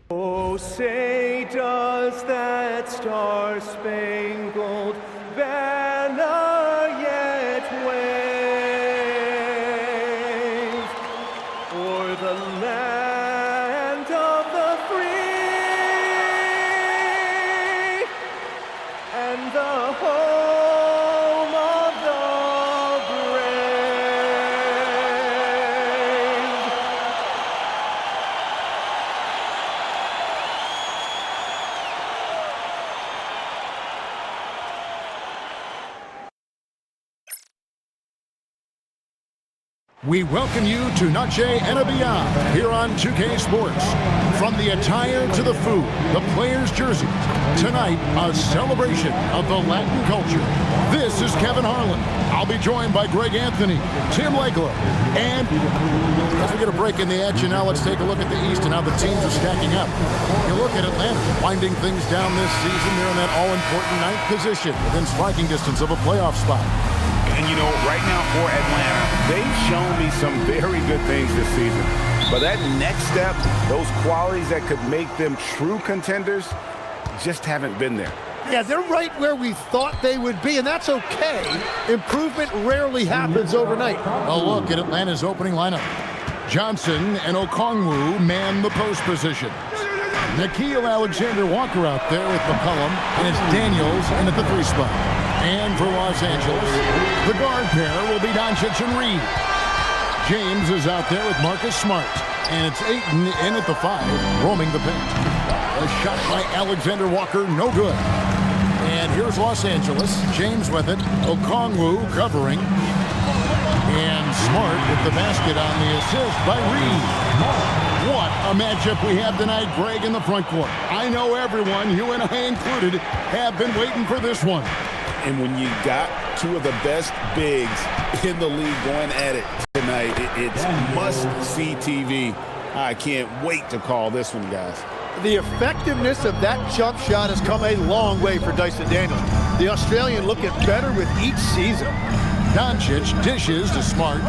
Oh, say does that star-spangled banner yet wave o'er the land of the free and the home of the brave? We welcome you to Noche and Beyond here on 2K Sports. From the attire to the food, the players' jerseys, tonight a celebration of the Latin culture. This is Kevin Harlan. I'll be joined by Greg Anthony, Tim Legler, and as we get a break in the action now, let's take a look at the East and how the teams are stacking up. You look at Atlanta, winding things down this season. They're in that all-important 9th position within striking distance of a playoff spot. And you know, right now for Atlanta, they've shown me some very good things this season. But that next step, those qualities that could make them true contenders, just haven't been there. Yeah, they're right where we thought they would be, and that's okay. Improvement rarely happens overnight. A look at Atlanta's opening lineup. Johnson and Okongwu man the post position. Nickeil Alexander-Walker out there with McCollum, and it's Daniels in at the 3 spot. And for Los Angeles, the guard pair will be Doncic and Reed. James is out there with Marcus Smart, and it's Ayton in at the 5, roaming the paint. A shot by Alexander-Walker, no good. And here's Los Angeles, James with it, Okongwu covering, and Smart with the basket on the assist by Reed. What a matchup we have tonight, Greg, in the front court. I know everyone, you and I included, have been waiting for this one. And when you got two of the best bigs in the league going at it tonight, it's must-see TV. I can't wait to call this one, guys. The effectiveness of that jump shot has come a long way for Dyson Daniels. The Australian looking better with each season. Doncic dishes to Smart.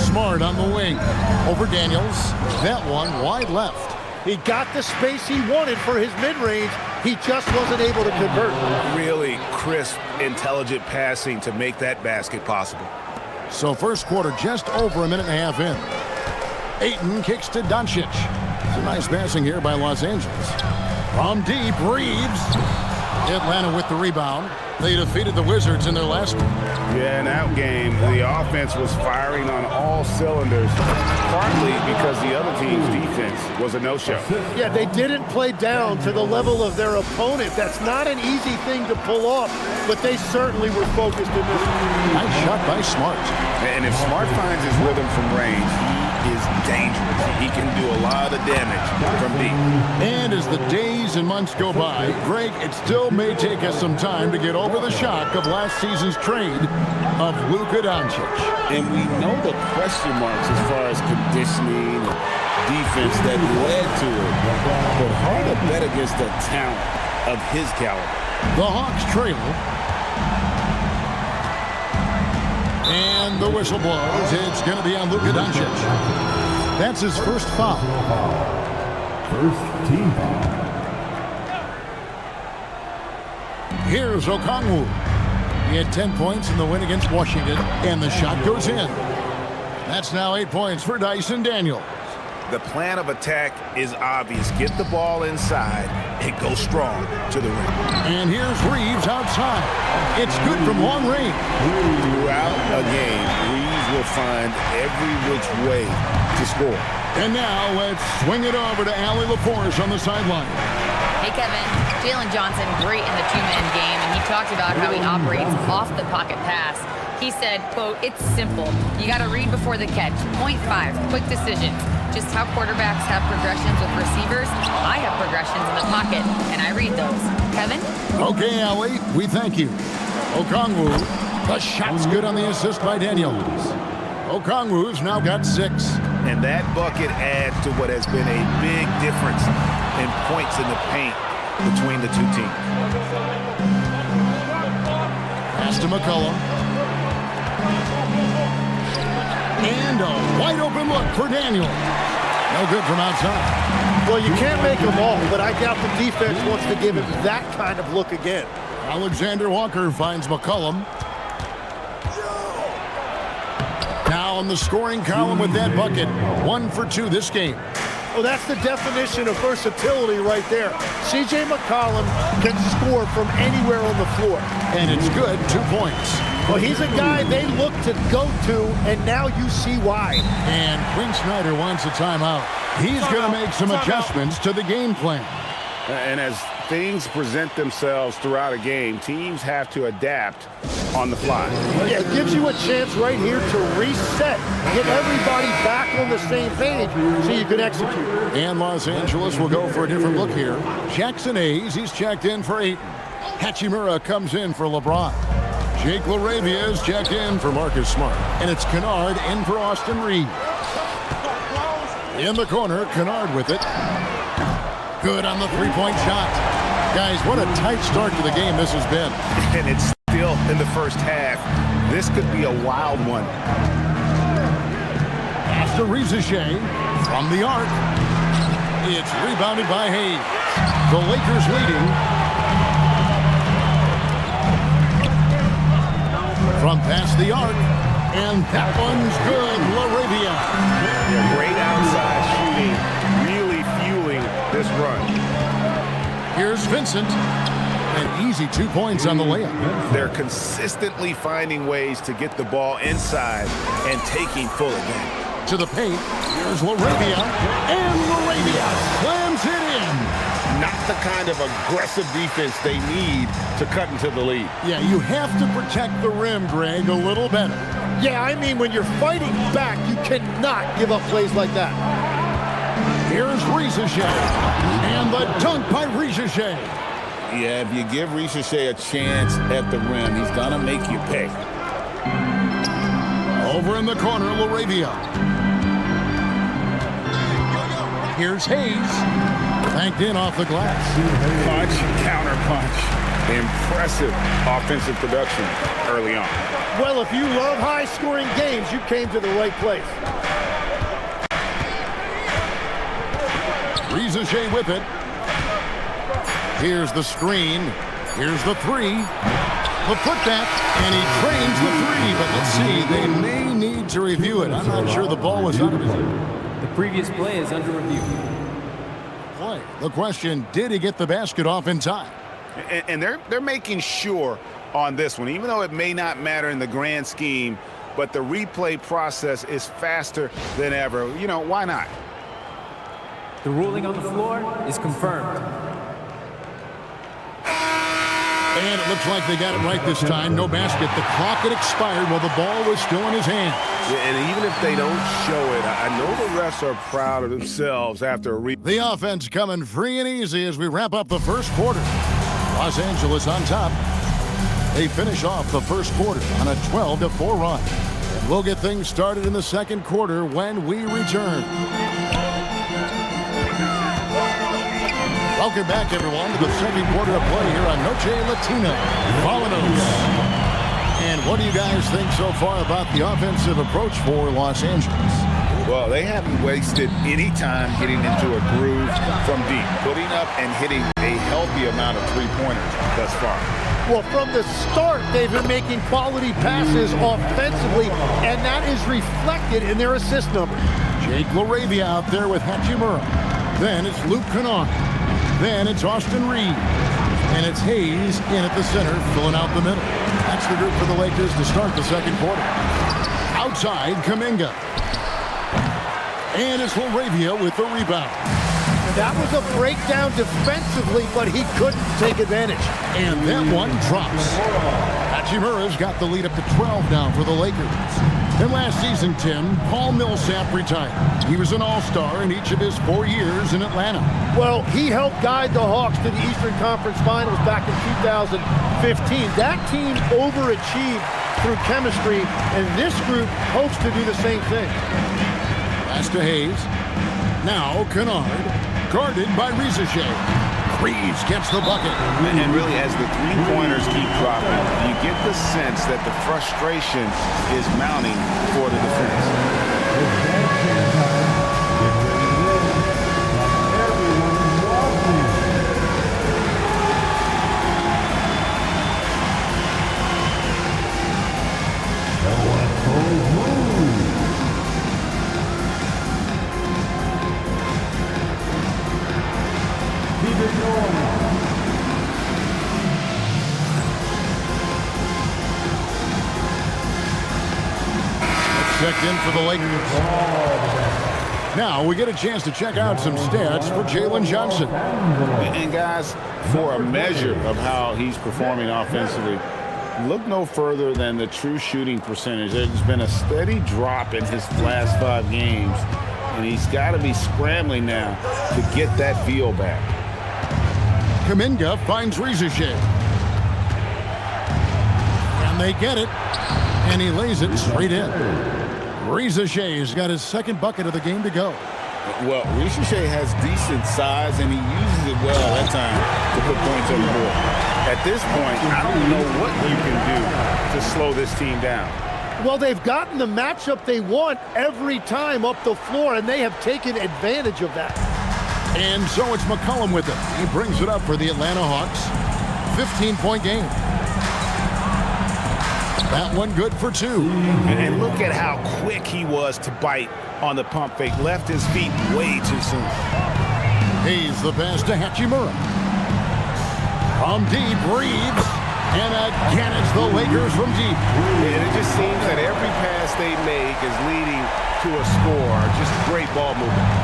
Smart on the wing. Over Daniels. That one wide left. He got the space he wanted for his mid-range. He just wasn't able to convert. Really crisp, intelligent passing to make that basket possible. So first quarter just over a minute and a half in. Ayton kicks to Doncic. Some nice passing here by Los Angeles. From deep, Reeves. Atlanta with the rebound. They defeated the Wizards in their last one. Yeah, in that game, the offense was firing on all cylinders, partly because the other team's defense was a no-show. Yeah, they didn't play down to the level of their opponent. That's not an easy thing to pull off, but they certainly were focused in this one. Nice shot by Smart. And if Smart finds his rhythm from range, he is dangerous. He can do a lot of damage from deep. And as the days and months go by, Greg, it still may take us some time to get over the shock of last season's trade of Luka Doncic. And we know the question marks as far as conditioning, defense that led to it. But hard to bet against the talent of his caliber. The Hawks trail. And the whistle blows. It's going to be on Luka Doncic. That's his first foul. First team foul. Here's Okongwu. He had 10 points in the win against Washington, and the shot goes in. That's now 8 points for Dyson Daniels. The plan of attack is obvious. Get the ball inside and go strong to the rim. And here's Reeves outside. It's good from long range. Throughout a game, Reeves will find every which way to score. And now let's swing it over to Allie LaForce on the sideline. Hey, Kevin. Jalen Johnson, great in the two-man game, and he talked about how he operates off the pocket pass. He said, quote, "It's simple. You got to read before the catch. 0.5, quick decisions. Just how quarterbacks have progressions with receivers, I have progressions in the pocket, and I read those." Kevin? Okay, Allie, we thank you. Okongwu, the shot's good on the assist by Daniels. Okongwu's now got 6. And that bucket adds to what has been a big difference in points in the paint between the two teams. Pass to McCollum. And a wide open look for Daniel. No good from outside. Well, you can't make them all, but I doubt the defense wants to give him that kind of look again. Alexander Walker finds McCollum. Now on the scoring column with that bucket. 1 for 2 this game. Well, that's the definition of versatility right there. C.J. McCollum can score from anywhere on the floor. And it's good, 2 points. Well, he's a guy they look to go to, and now you see why. And Quinn Snyder wants a timeout. He's going to make some adjustments to the game plan. And as things present themselves throughout a game, teams have to adapt on the fly. Yeah, it gives you a chance right here to reset, get everybody back on the same page so you can execute. And Los Angeles will go for a different look here. Jackson Hayes, he's checked in for Ayton. Hachimura comes in for LeBron. Jake LaRavia is checked in for Marcus Smart. And it's Kennard in for Austin Reeves. In the corner, Kennard with it. Good on the three-point shot. Guys, what a tight start to the game this has been. And it's still in the first half. This could be a wild one. Pass to Rizachet from the arc. It's rebounded by Hayes. The Lakers leading. From past the arc. And that one's good. LaRavia. Yeah, great outside shooting. Really fueling this run. Here's Vincent. An easy 2 points on the layup. They're consistently finding ways to get the ball inside and taking full advantage. To the paint. Here's LaRavia. And LaRavia slams it in. Not the kind of aggressive defense they need to cut into the lead. Yeah, you have to protect the rim, Greg, a little better. Yeah, I mean, when you're fighting back, you cannot give up plays like that. Here's Rizachet. And the dunk by Rizachet. Yeah, if you give Rizachet a chance at the rim, he's going to make you pay. Over in the corner, LaRavia. Here's Hayes. Banked in off the glass. Punch, counter punch. Impressive offensive production early on. Well, if you love high-scoring games, you came to the right place. Rizachet with it. Here's the screen. Here's the three. The putback, and he trains the three. But let's see, they may need to review it. I'm not sure the ball was out of his hand. The previous play is under review. Play. The question, did he get the basket off in time? And they're making sure on this one, even though it may not matter in the grand scheme, but the replay process is faster than ever. You know, why not? The ruling on the floor is confirmed. And it looks like they got it right this time. No basket. The clock had expired while the ball was still in his hands. Yeah, and even if they don't show it, I know the refs are proud of themselves after a replay. The offense coming free and easy as we wrap up the first quarter. Los Angeles on top. They finish off the first quarter on a 12-4 run. And we'll get things started in the second quarter when we return. Welcome back, everyone, to the second quarter of play here on Noche Latina. Vallanos. And what do you guys think so far about the offensive approach for Los Angeles? Well, they haven't wasted any time getting into a groove from deep, putting up and hitting a healthy amount of three-pointers thus far. Well, from the start, they've been making quality passes offensively, and that is reflected in their assist number. Jake LaRavia out there with Hachimura. Then it's Luke Kennard. Then it's Austin Reeves. And it's Hayes in at the center, filling out the middle. That's the group for the Lakers to start the second quarter. Outside, Kuminga. And it's LaRavia with the rebound. That was a breakdown defensively, but he couldn't take advantage. And that one drops. Hachimura's got the lead up to 12 now for the Lakers. And last season, Tim, Paul Millsap retired. He was an all-star in each of his 4 years in Atlanta. Well, he helped guide the Hawks to the Eastern Conference Finals back in 2015. That team overachieved through chemistry, and this group hopes to do the same thing. Pass to Hayes. Now Kennard, guarded by Rizachet. Reeves gets the bucket. And really, as the three-pointers keep dropping, you get the sense that the frustration is mounting for the defense. Checked in for the Lakers. Now we get a chance to check out some stats for Jalen Johnson. And guys, for a measure of how he's performing offensively, look no further than the true shooting percentage. There's been a steady drop in his last 5 games, and he's got to be scrambling now to get that feel back. Kuminga finds Rizachet. And they get it. And he lays it straight in. Rizachet's got his second bucket of the game to go. Well, Rizachet has decent size, and he uses it well at times to put points on the board. At this point, I don't know what you can do to slow this team down. Well, they've gotten the matchup they want every time up the floor, and they have taken advantage of that. And so it's McCollum with it. He brings it up for the Atlanta Hawks. 15-point game. That one good for 2. And look at how quick he was to bite on the pump fake. Left his feet way too soon. He's the pass to Hachimura. From deep, Reeves. And again, it's the Lakers from deep. And it just seems that every pass they make is leading to a score. Just great ball movement.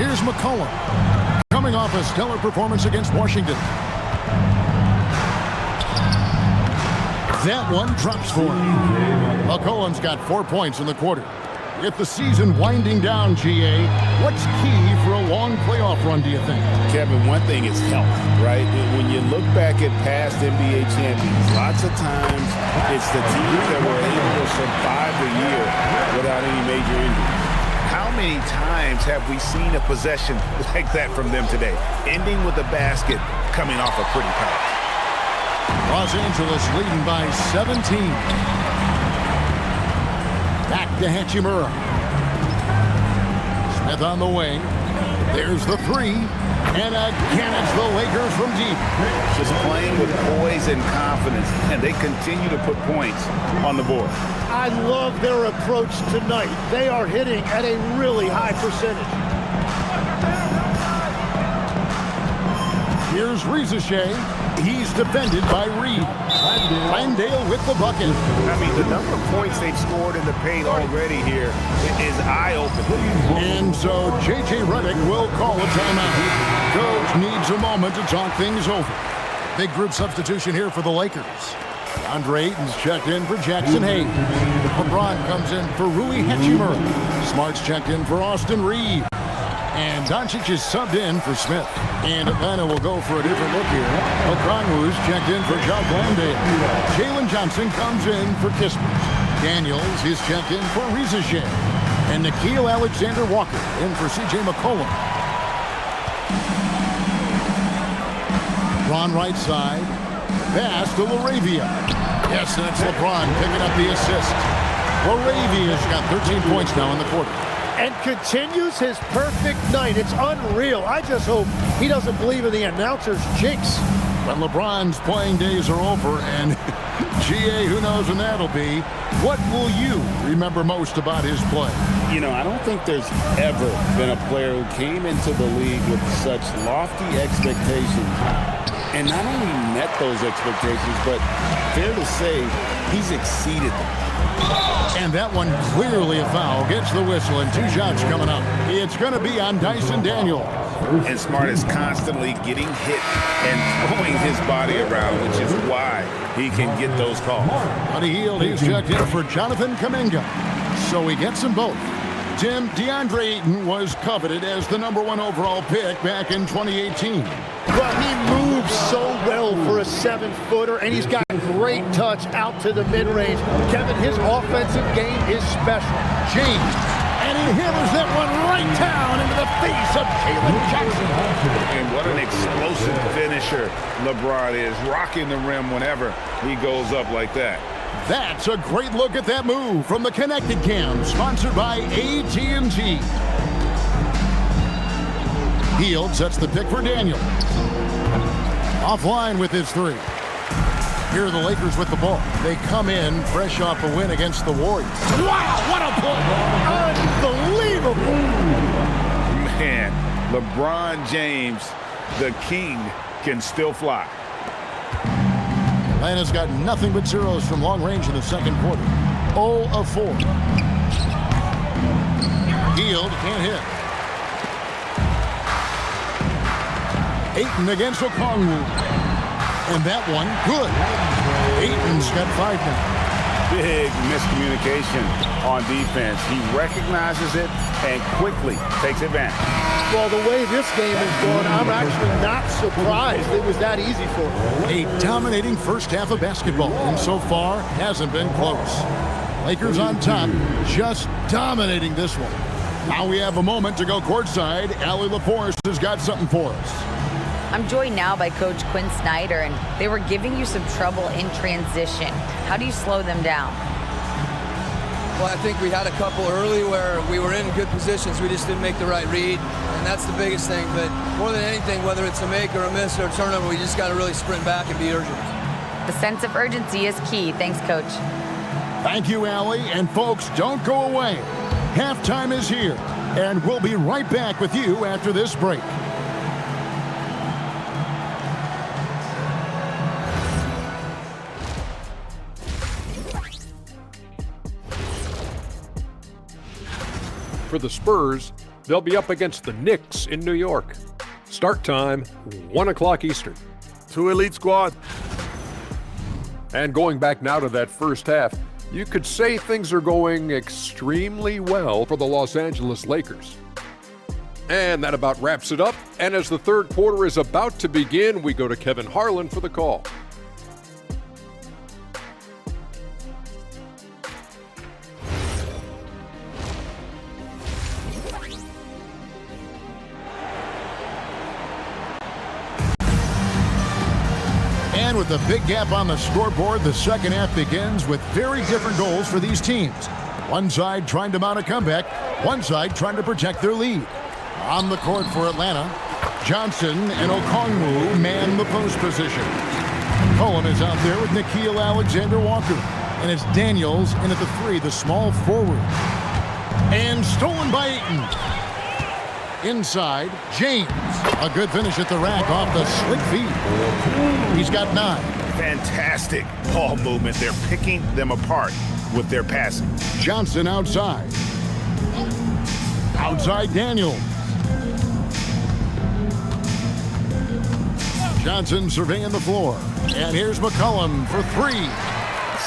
Here's McCollum. Coming off a stellar performance against Washington. That one drops for him. McCollum's got 4 points in the quarter. With the season winding down, GA, what's key for a long playoff run, do you think? Kevin, one thing is health, right? When you look back at past NBA champions, lots of times it's the teams that were able to survive the year without any major injury. How many times have we seen a possession like that from them today, ending with a basket coming off a pretty pass? Los Angeles leading by 17. Back to Hachimura. Smith on the wing. There's the 3. And again, it's the Lakers from deep. Just playing with poise and confidence, and they continue to put points on the board. I love their approach tonight. They are hitting at a really high percentage. Here's Rizachet. He's defended by Reed. Landale with the bucket. I mean, the number of points they've scored in the paint already here is eye-opening. And so J.J. Redick will call a timeout. Coach needs a moment to talk things over. Big group substitution here for the Lakers. Andre Ayton's checked in for Jackson Hayes. LeBron comes in for Rui Hachimura. Smart's checked in for Austin Reeves. And Doncic is subbed in for Smith. And Atlanta will go for a different look here. Okongwu's checked in for Jock Landale. Jalen Johnson comes in for Kispert. Daniels is checked in for Rizachet. And Nickeil Alexander-Walker in for C.J. McCollum. LeBron right side. Pass to LaRavia. Yes, that's LeBron picking up the assist. LaRavia's got 13 points now in the quarter. And continues his perfect night. It's unreal. I just hope he doesn't believe in the announcer's jinx. When LeBron's playing days are over, and GA, who knows when that'll be, what will you remember most about his play? You know, I don't think there's ever been a player who came into the league with such lofty expectations and not only met those expectations, but fair to say, he's exceeded them. And that one clearly a foul. Gets the whistle and 2 shots coming up. It's going to be on Dyson Daniels. And Smart is constantly getting hit and throwing his body around, which is why he can get those calls. Buddy Hield, he's checked in for Jonathan Kuminga. So he gets them both. Tim, DeAndre Ayton was coveted as the #1 overall pick back in 2018. Well, he moves so well for a 7-footer, and he's got great touch out to the mid-range. Kevin, his offensive game is special. James, and he hammers that one right down into the face of Jalen Johnson. And what an explosive finisher LeBron is, rocking the rim whenever he goes up like that. That's a great look at that move from the Connected Cam, sponsored by AT&T. Hield sets the pick for Daniel. Offline with his 3. Here are the Lakers with the ball. They come in fresh off a win against the Warriors. Wow, what a play! Unbelievable! man, LeBron James, the king, can still fly. Atlanta's got nothing but zeros from long range in the second quarter. 0 of 4. Hield can't hit. Ayton against Okongwu. And that one, good. Ayton's got 5 now. Big miscommunication on defense. He recognizes it and quickly takes advantage. Well, the way this game is going, I'm actually not surprised it was that easy for him. A dominating first half of basketball, and so far hasn't been close. Lakers on top, just dominating this one. Now we have a moment to go courtside. Allie LaForce has got something for us. I'm joined now by Coach Quinn Snyder, and they were giving you some trouble in transition. How do you slow them down? Well, I think we had a couple early where we were in good positions. We just didn't make the right read, and that's the biggest thing. But more than anything, whether it's a make or a miss or a turnover, we just got to really sprint back and be urgent. The sense of urgency is key. Thanks, Coach. Thank you, Allie. And folks, don't go away. Halftime is here, and we'll be right back with you after this break. For the Spurs, they'll be up against the Knicks in New York. Start time, 1 o'clock Eastern. 2 elite squad. And going back now to that first half, you could say things are going extremely well for the Los Angeles Lakers. And that about wraps it up. And as the third quarter is about to begin, we go to Kevin Harlan for the call. And with a big gap on the scoreboard, the second half begins with very different goals for these teams. One side trying to mount a comeback, one side trying to protect their lead. On the court for Atlanta, Johnson and Okongwu man the post position. Cohen is out there with Nickeil Alexander-Walker. And it's Daniels in at the 3, the small forward. And stolen by Ayton. Inside, James. A good finish at the rack off the slick feed. He's got 9. Fantastic ball movement. They're picking them apart with their passing. Johnson outside. Outside Daniels. Johnson surveying the floor. And here's McCollum for 3.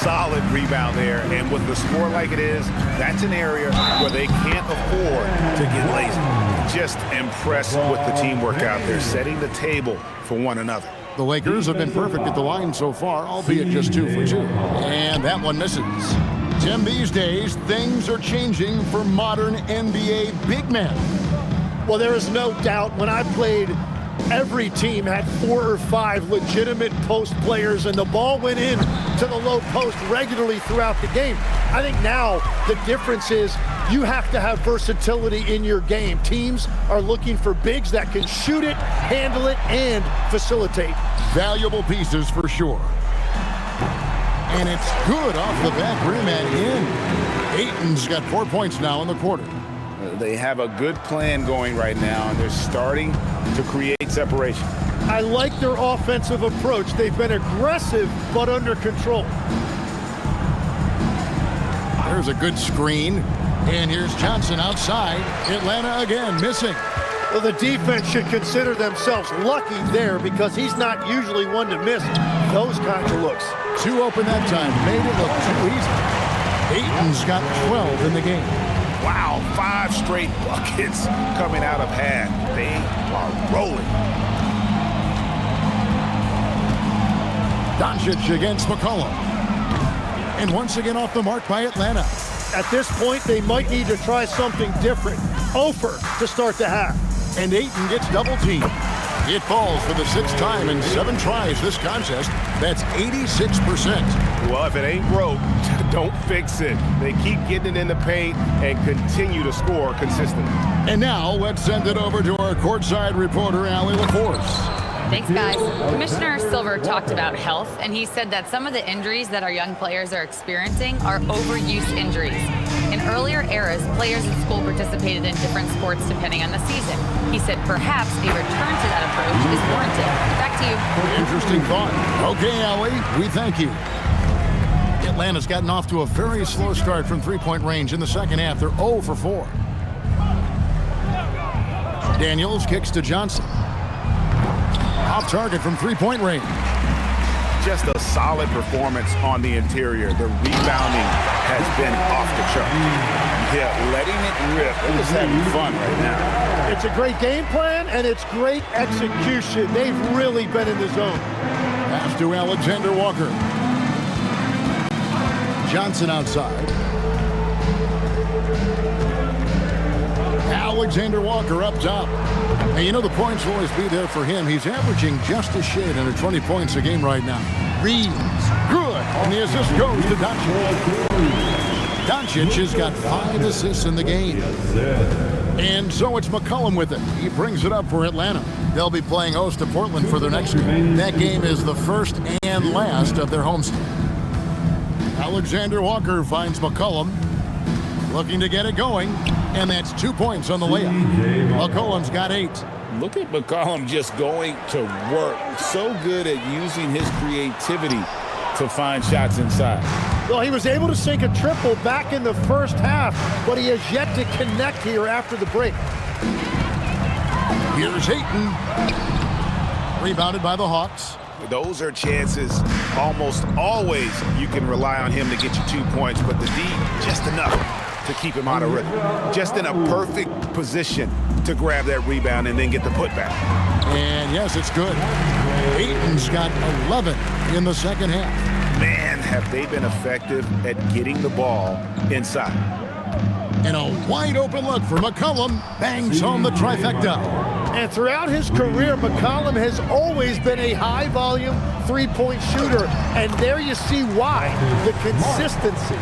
Solid rebound there, and with the score like it is, that's an area where they can't afford to get lazy. Just impressed with the teamwork out there, setting the table for one another. The Lakers have been perfect at the line so far, albeit just 2 for 2. And that one misses. Tim, these days, things are changing for modern NBA big men. Well, there is no doubt when I played, every team had 4 or 5 legitimate post players, and the ball went in to the low post regularly throughout the game. I think now the difference is you have to have versatility in your game. Teams are looking for bigs that can shoot it, handle it, and facilitate. Valuable pieces for sure. And it's good off the back rim and in. Ayton's got 4 points now in the quarter. They have a good plan going right now, and they're starting to create separation. I like their offensive approach. They've been aggressive, but under control. There's a good screen. And here's Johnson outside. Atlanta again missing. Well, the defense should consider themselves lucky there because he's not usually one to miss those kinds of looks. 2 open that time. Made it look too easy. Ayton's got 12 in the game. Wow, 5 straight buckets coming out of half. They are rolling. Doncic against McCollum. And once again off the mark by Atlanta. At this point, they might need to try something different. Ofer to start the half. And Ayton gets double teamed. It falls for the 6th time in 7 tries this contest. That's 86%. Well, if it ain't broke, don't fix it. They keep getting it in the paint and continue to score consistently. And now let's send it over to our courtside reporter, Allie LaForce. Thanks, guys. Commissioner Silver talked about health, and he said that some of the injuries that our young players are experiencing are overuse injuries. In earlier eras, players in school participated in different sports depending on the season. He said perhaps a return to that approach is warranted. Back to you. Interesting thought. Okay, Allie, we thank you. Atlanta's gotten off to a very slow start from three-point range in the second half. They're 0 for 4. Daniels kicks to Johnson. Off target from three-point range. Just a solid performance on the interior. The rebounding has been off the chart. Yeah, letting it rip. They're just having fun right now. It's a great game plan, and it's great execution. They've really been in the zone. Pass to Alexander Walker. Johnson outside. Alexander Walker up top. And you know the points will always be there for him. He's averaging just a shade under 20 points a game right now. Reeves, good. And the assist goes to Doncic. Doncic has got 5 assists in the game. And so it's McCollum with it. He brings it up for Atlanta. They'll be playing host to Portland for their next game. That game is the first and last of their homestand. Alexander Walker finds McCollum. Looking to get it going. And that's 2 points on the layup. McCollum's got 8. Look at McCollum just going to work. So good at using his creativity to find shots inside. Well, he was able to sink a triple back in the first half, but he has yet to connect here after the break. Here's Ayton. Rebounded by the Hawks. Those are chances. Almost always you can rely on him to get you 2 points, but the D, just enough to keep him out of rhythm. Just in a perfect position to grab that rebound and then get the putback. And yes, it's good. Ayton's got 11 in the second half. Man, have they been effective at getting the ball inside. And a wide open look for McCollum. Bangs home the trifecta. And throughout his career, McCollum has always been a high-volume three-point shooter. And there you see why, the consistency.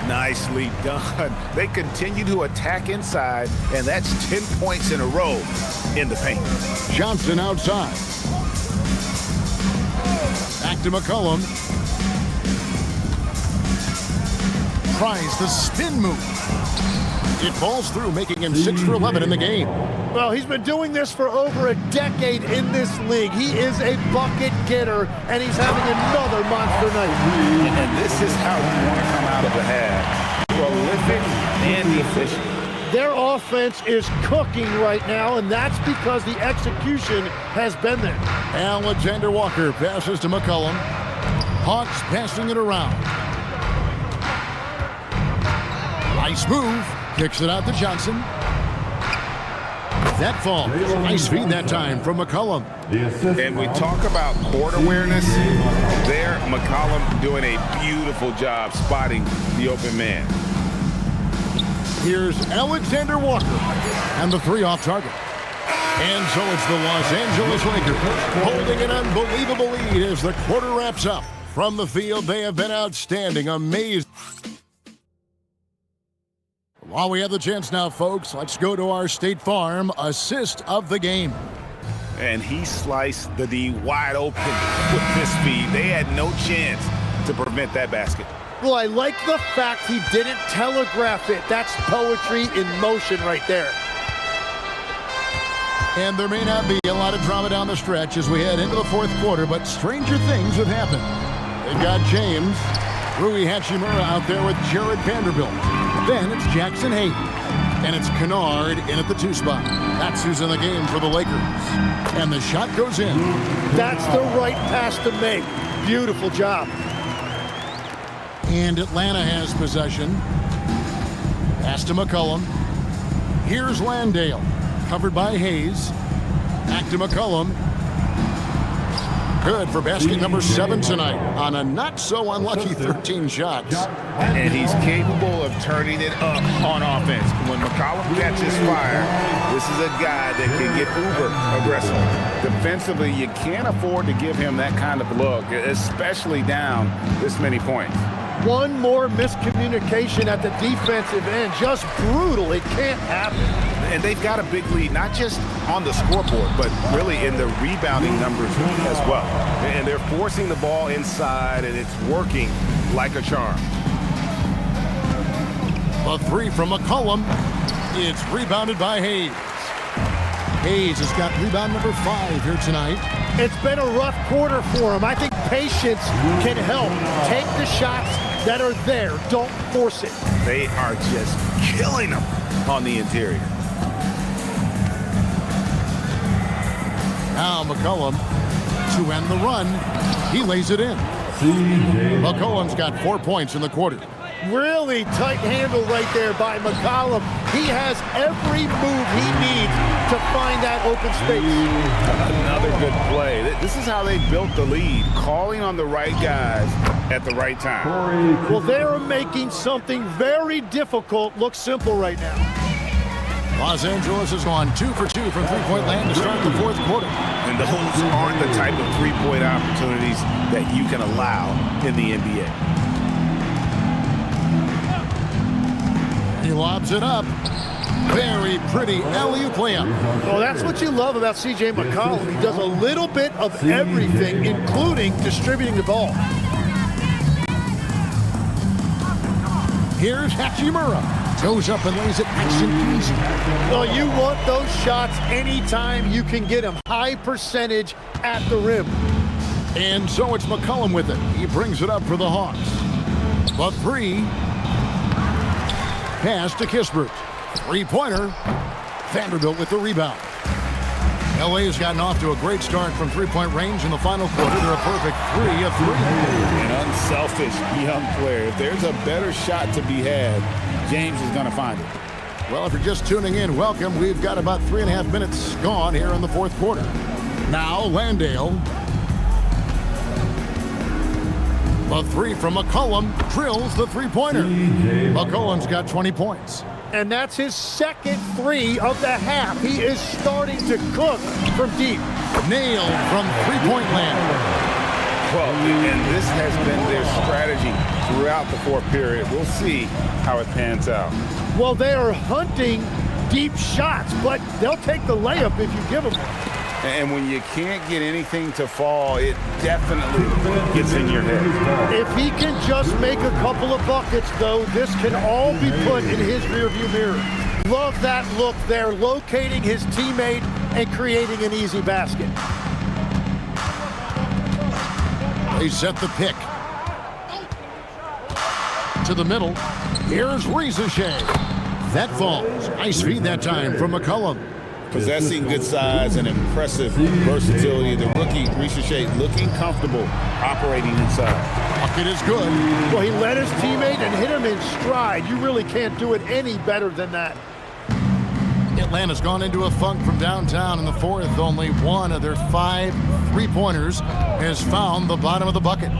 Nicely done. They continue to attack inside, and that's 10 points in a row in the paint. Johnson outside. Back to McCollum. Tries the spin move. It falls through, making him 6 for 11 in the game. Well, he's been doing this for over a decade in this league. He is a bucket getter, and he's having another monster night. And this is how you want to come out of the half. Prolific and efficient. Their offense is cooking right now, and that's because the execution has been there. Alexander Walker passes to McCollum. Hawks passing it around. Nice move. Kicks it out to Johnson. That falls. Nice feed that time from McCollum. And we talk about court awareness. There, McCollum doing a beautiful job spotting the open man. Here's Alexander Walker. And the 3 off target. And so it's the Los Angeles Lakers holding an unbelievable lead as the quarter wraps up. From the field, they have been outstanding, amazing. While we have the chance now, folks, let's go to our State Farm assist of the game. And he sliced the D wide open with this speed. They had no chance to prevent that basket. Well, I like the fact he didn't telegraph it. That's poetry in motion right there. And there may not be a lot of drama down the stretch as we head into the fourth quarter, but stranger things have happened. They've got James, Rui Hachimura out there with Jared Vanderbilt. Then it's Jackson Hayden. And it's Kennard in at the 2 spot. That's who's in the game for the Lakers. And the shot goes in. That's the right pass to make. Beautiful job. And Atlanta has possession. Pass to McCollum. Here's Landale. Covered by Hayes. Back to McCollum. Good for basket number 7 tonight on a not-so-unlucky 13 shots. And he's capable of turning it up on offense. When McCollum catches fire, this is a guy that can get uber aggressive. Defensively, you can't afford to give him that kind of look, especially down this many points. One more miscommunication at the defensive end. Just brutal. It can't happen. And they've got a big lead, not just on the scoreboard, but really in the rebounding numbers as well. And they're forcing the ball inside, and it's working like a charm. A three from McCollum. It's rebounded by Hayes. Hayes has got rebound number 5 here tonight. It's been a rough quarter for him. I think patience can help. Take the shots that are there. Don't force it. They are just killing them on the interior. Now McCollum to end the run. He lays it in. McCollum's got 4 points in the quarter. Really tight handle right there by McCollum. He has every move he needs to find that open space. Another good play. This is how they built the lead, calling on the right guys at the right time. Well, they're making something very difficult look simple right now. Los Angeles has gone 2 for 2 from three-point land to start the fourth quarter. And those aren't the type of three-point opportunities that you can allow in the NBA. He lobs it up. Very pretty alley-oop layup. Well, that's what you love about C.J. McCollum. He does a little bit of everything, including distributing the ball. Here's Hachimura. Goes up and lays it nice and easy. Well, you want those shots anytime you can get them. High percentage at the rim. And so it's McCollum with it. He brings it up for the Hawks. The three. Pass to Kispert. Three-pointer. Vanderbilt with the rebound. LA has gotten off to a great start from three-point range in the final quarter. They're a perfect 3 of 3. An unselfish young player. If there's a better shot to be had, James is going to find it. Well, if you're just tuning in, welcome. We've got about 3.5 minutes gone here in the fourth quarter. Now, Landale. The three from McCollum drills the three-pointer. McCollum's got 20 points. And that's his second 3 of the half. He is starting to cook from deep. Nailed from three-point land. Well, and this has been their strategy throughout the fourth period. We'll see how it pans out. Well, they are hunting deep shots, but they'll take the layup if you give them one. And when you can't get anything to fall, it definitely gets in your head. If he can just make a couple of buckets, though, this can all be put in his rearview mirror. Love that look there, locating his teammate and creating an easy basket. They set the pick. To the middle. Here's Risacher. That falls. Nice feed that time from McCollum. Possessing good size and impressive versatility. The rookie, Risacher, looking comfortable operating inside. Bucket is good. Well, he led his teammate and hit him in stride. You really can't do it any better than that. Atlanta's gone into a funk from downtown in the fourth. Only one of their 5 three-pointers has found the bottom of the bucket.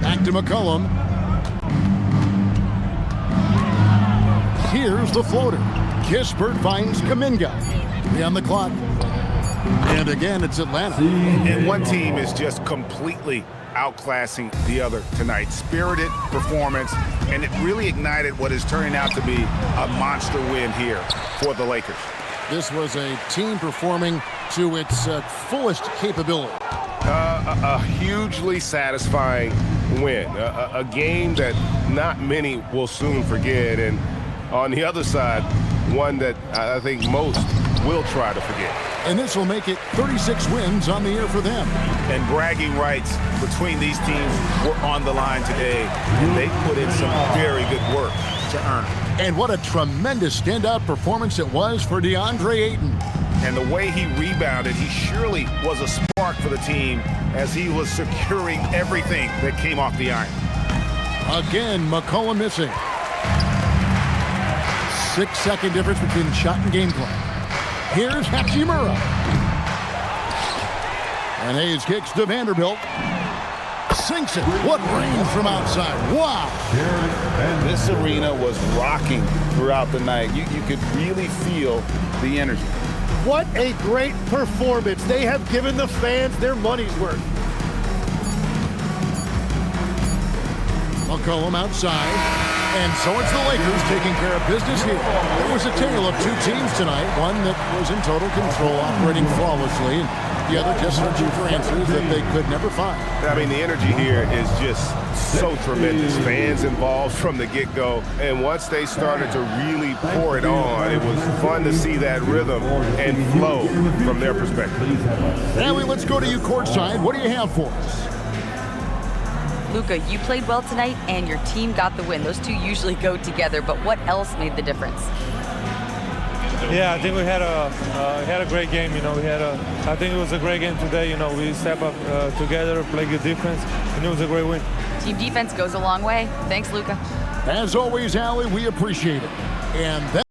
Back to McCollum. Here's the floater. Kispert finds Kuminga. 3 on the clock. And again, it's Atlanta. And one team is just completely outclassing the other tonight. Spirited performance, and it really ignited what is turning out to be a monster win here for the Lakers. This was a team performing to its fullest capability. A hugely satisfying win. A game that not many will soon forget. And on the other side, one that I think most will try to forget. And this will make it 36 wins on the year for them. And bragging rights between these teams were on the line today, and they put in some very good work to earn it. And what a tremendous standout performance it was for DeAndre Ayton. And the way he rebounded, he surely was a spark for the team as he was securing everything that came off the iron. Again, McCollum missing. 6-second difference between shot and game clock. Here's Hachimura. And Hayes kicks to Vanderbilt. Sinks it. What range from outside. Wow. This arena was rocking throughout the night. You could really feel the energy. What a great performance. They have given the fans their money's worth. McCollum outside. And so it's the Lakers taking care of business here. It was a tale of two teams tonight, one that was in total control, operating flawlessly, and the other just searching for answers that they could never find. I mean, the energy here is just so tremendous. Fans involved from the get-go, and once they started to really pour it on, it was fun to see that rhythm and flow from their perspective. Allie, let's go to you courtside. What do you have for us? Luka, you played well tonight, and your team got the win. Those two usually go together, but what else made the difference? Yeah, I think we had a great game. You know, I think it was a great game today. You know, we step up together, play good defense, and it was a great win. Team defense goes a long way. Thanks, Luka. As always, Allie, we appreciate it. And that